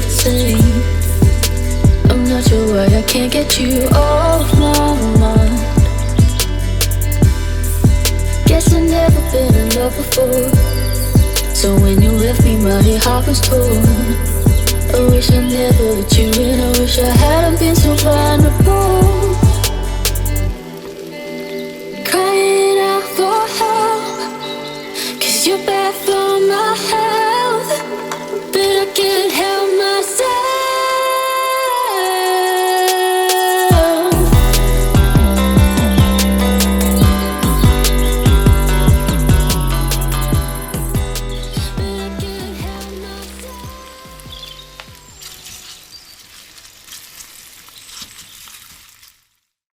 the same. I'm not sure why I can't get you off my mind. Guess I've never been in love before, so when you left me my heart was torn. I wish I never let you in, I wish I hadn't been so vulnerable. Crying out for help, 'cause you're bad for my health.